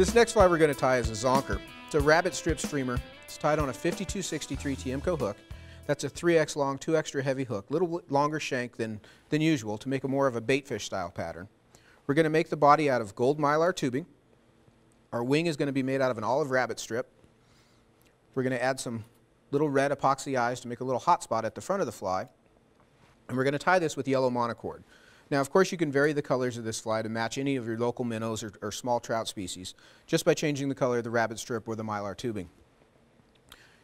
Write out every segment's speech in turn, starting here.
This next fly we're going to tie is a Zonker. It's a rabbit strip streamer. It's tied on a 5263 Tiemco hook. That's a 3x long, 2 extra heavy hook, a little longer shank than usual to make a more of a baitfish style pattern. We're going to make the body out of gold mylar tubing. Our wing is going to be made out of an olive rabbit strip. We're going to add some little red epoxy eyes to make a little hot spot at the front of the fly. And we're going to tie this with yellow monocord. Now, of course, you can vary the colors of this fly to match any of your local minnows or small trout species just by changing the color of the rabbit strip or the mylar tubing.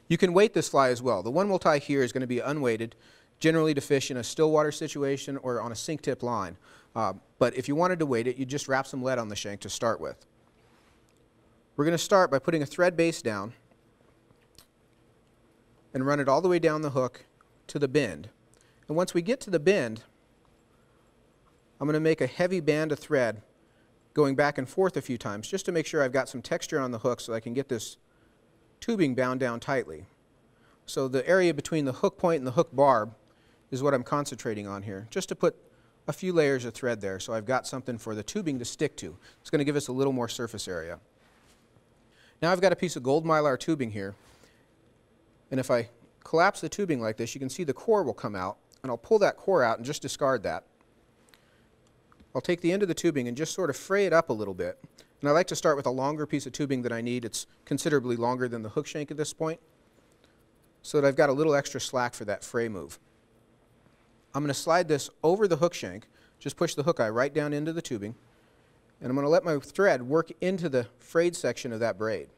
You can weight this fly as well. The one we'll tie here is going to be unweighted, generally to fish in a still water situation or on a sink tip line. But if you wanted to weight it, you just wrap some lead on the shank to start with. We're going to start by putting a thread base down and run it all the way down the hook to the bend. And once we get to the bend, I'm going to make a heavy band of thread going back and forth a few times just to make sure I've got some texture on the hook so I can get this tubing bound down tightly. So the area between the hook point and the hook barb is what I'm concentrating on here, just to put a few layers of thread there so I've got something for the tubing to stick to. It's going to give us a little more surface area. Now I've got a piece of gold mylar tubing here, and if I collapse the tubing like this, you can see the core will come out, and I'll pull that core out and just discard that. I'll take the end of the tubing and just sort of fray it up a little bit. And I like to start with a longer piece of tubing than I need. It's considerably longer than the hook shank at this point, so that I've got a little extra slack for that fray move. I'm going to slide this over the hook shank, just push the hook eye right down into the tubing, and I'm going to let my thread work into the frayed section of that braid.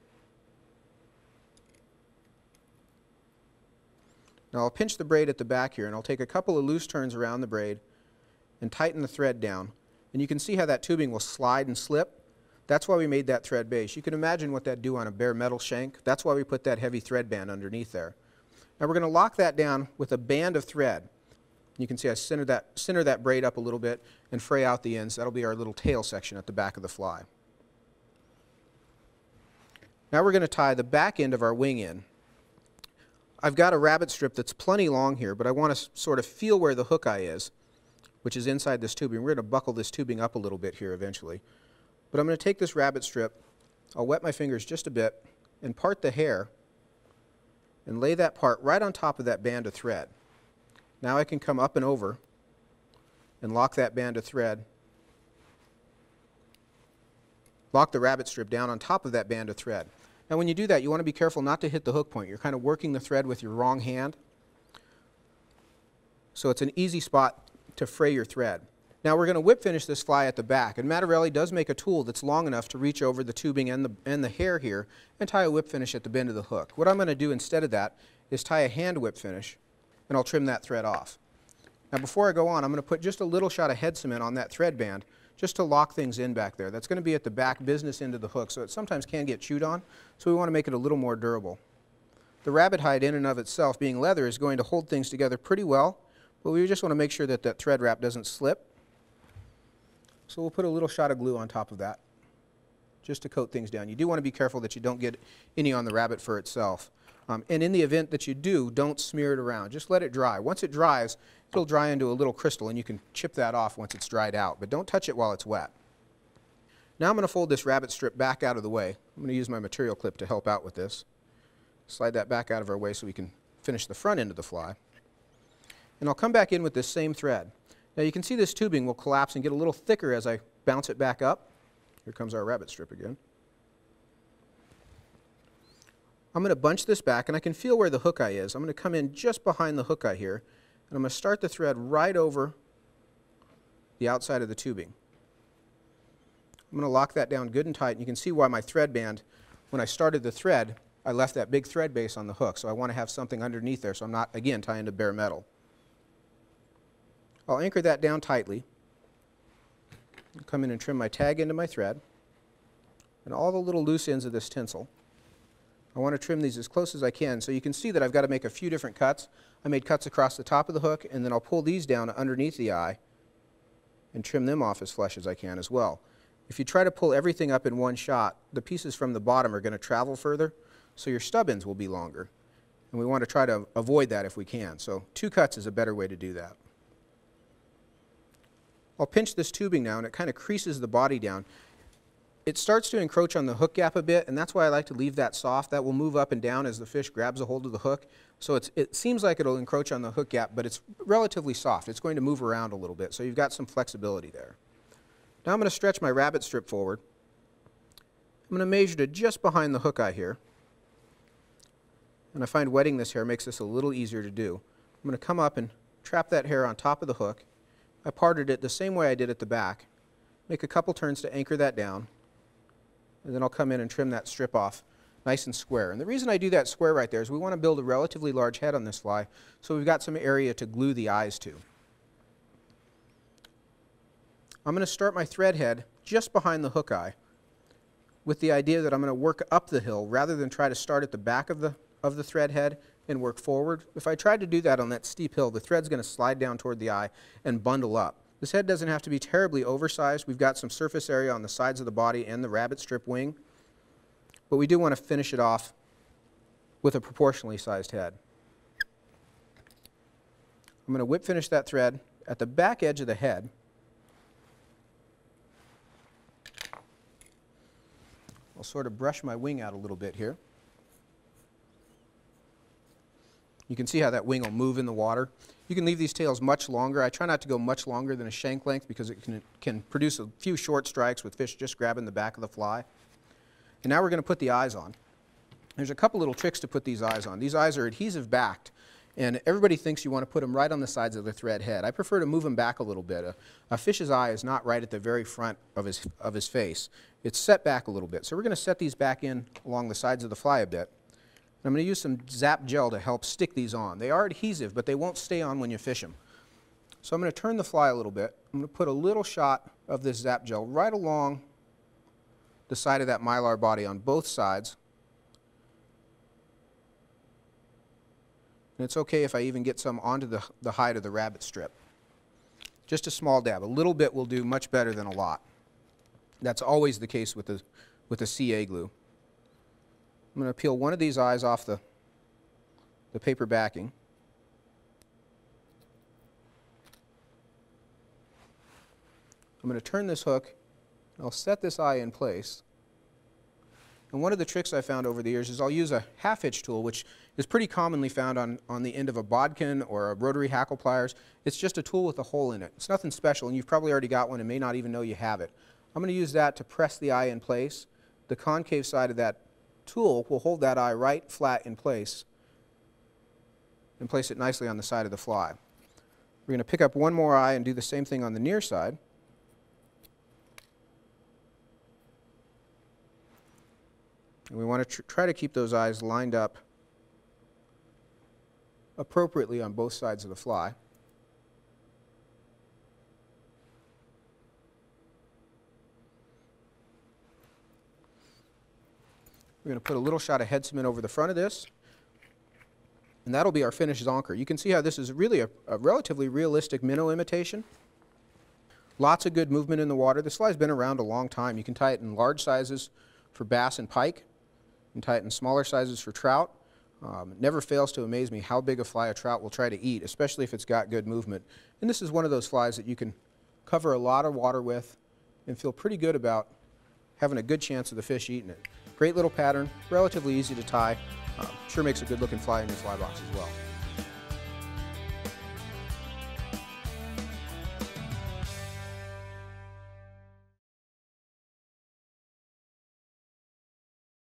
Now I'll pinch the braid at the back here, and I'll take a couple of loose turns around the braid and tighten the thread down. And you can see how that tubing will slide and slip. That's why we made that thread base. You can imagine what that'd do on a bare metal shank. That's why we put that heavy thread band underneath there. Now we're going to lock that down with a band of thread. You can see I center that braid up a little bit and fray out the ends. That'll be our little tail section at the back of the fly. Now we're going to tie the back end of our wing in. I've got a rabbit strip that's plenty long here, but I want to sort of feel where the hook eye is, which is inside this tubing. We're going to buckle this tubing up a little bit here eventually. But I'm going to take this rabbit strip, I'll wet my fingers just a bit, and part the hair, and lay that part right on top of that band of thread. Now I can come up and over and lock that band of thread, lock the rabbit strip down on top of that band of thread. Now when you do that, you want to be careful not to hit the hook point. You're kind of working the thread with your wrong hand. So it's an easy spot to fray your thread. Now we're going to whip finish this fly at the back, and Mattarelli does make a tool that's long enough to reach over the tubing and the hair here and tie a whip finish at the bend of the hook. What I'm going to do instead of that is tie a hand whip finish, and I'll trim that thread off. Now before I go on, I'm going to put just a little shot of head cement on that thread band just to lock things in back there. That's going to be at the back business end of the hook, so it sometimes can get chewed on, so we want to make it a little more durable. The rabbit hide in and of itself, being leather, is going to hold things together pretty well, but we just want to make sure that that thread wrap doesn't slip. So we'll put a little shot of glue on top of that just to coat things down. You do want to be careful that you don't get any on the rabbit fur itself. And in the event that you do, don't smear it around. Just let it dry. Once it dries, it'll dry into a little crystal, and you can chip that off once it's dried out. But don't touch it while it's wet. Now I'm going to fold this rabbit strip back out of the way. I'm going to use my material clip to help out with this. Slide that back out of our way so we can finish the front end of the fly. And I'll come back in with this same thread. Now you can see this tubing will collapse and get a little thicker as I bounce it back up. Here comes our rabbit strip again. I'm going to bunch this back, and I can feel where the hook eye is. I'm going to come in just behind the hook eye here, and I'm going to start the thread right over the outside of the tubing. I'm going to lock that down good and tight, and you can see why my thread band, when I started the thread, I left that big thread base on the hook, so I want to have something underneath there so I'm not, again, tying to bare metal. I'll anchor that down tightly, come in and trim my tag into my thread, and all the little loose ends of this tinsel. I want to trim these as close as I can, so you can see that I've got to make a few different cuts. I made cuts across the top of the hook, and then I'll pull these down underneath the eye and trim them off as flush as I can as well. If you try to pull everything up in one shot, the pieces from the bottom are going to travel further, so your stub ends will be longer. And we want to try to avoid that if we can. So 2 cuts is a better way to do that. I'll pinch this tubing now, and it kind of creases the body down. it starts to encroach on the hook gap a bit, and that's why I like to leave that soft. That will move up and down as the fish grabs a hold of the hook. So it seems like it'll encroach on the hook gap, but it's relatively soft. It's going to move around a little bit, so you've got some flexibility there. Now I'm going to stretch my rabbit strip forward. I'm going to measure to just behind the hook eye here. And I find wetting this hair makes this a little easier to do. I'm going to come up and trap that hair on top of the hook. I parted it the same way I did at the back. Make a couple turns to anchor that down. And then I'll come in and trim that strip off nice and square. And the reason I do that square right there is we want to build a relatively large head on this fly, so we've got some area to glue the eyes to. I'm going to start my thread head just behind the hook eye with the idea that I'm going to work up the hill rather than try to start at the back of the thread head and work forward. If I tried to do that on that steep hill, the thread's going to slide down toward the eye and bundle up. This head doesn't have to be terribly oversized. We've got some surface area on the sides of the body and the rabbit strip wing, but we do want to finish it off with a proportionally sized head. I'm going to whip finish that thread at the back edge of the head. I'll sort of brush my wing out a little bit here. You can see how that wing will move in the water. You can leave these tails much longer. I try not to go much longer than a shank length because it can produce a few short strikes with fish just grabbing the back of the fly. And now we're going to put the eyes on. There's a couple little tricks to put these eyes on. These eyes are adhesive backed, and everybody thinks you want to put them right on the sides of the thread head. I prefer to move them back a little bit. A fish's eye is not right at the very front of his face. It's set back a little bit. So we're going to set these back in along the sides of the fly a bit. I'm going to use some Zap gel to help stick these on. They are adhesive, but they won't stay on when you fish them. So I'm going to turn the fly a little bit. I'm going to put a little shot of this Zap gel right along the side of that mylar body on both sides. And it's okay if I even get some onto the hide of the rabbit strip. Just a small dab. A little bit will do much better than a lot. That's always the case with the CA glue. I'm going to peel one of these eyes off the paper backing. I'm going to turn this hook. I'll set this eye in place. And one of the tricks I found over the years is I'll use a half hitch tool, which is pretty commonly found on the end of a bodkin or a rotary hackle pliers. It's just a tool with a hole in it. It's nothing special, and you've probably already got one and may not even know you have it. I'm going to use that to press the eye in place. The concave side of that tool will hold that eye right flat in place and place it nicely on the side of the fly. We're going to pick up one more eye and do the same thing on the near side. And we want to try to keep those eyes lined up appropriately on both sides of the fly. We're going to put a little shot of head cement over the front of this, and that'll be our finished zonker. You can see how this is really a relatively realistic minnow imitation. Lots of good movement in the water. This fly's been around a long time. You can tie it in large sizes for bass and pike. You can tie it in smaller sizes for trout. It never fails to amaze me how big a fly a trout will try to eat, especially if it's got good movement. And this is one of those flies that you can cover a lot of water with and feel pretty good about having a good chance of the fish eating it. Great little pattern, relatively easy to tie. Sure makes a good looking fly in your fly box as well.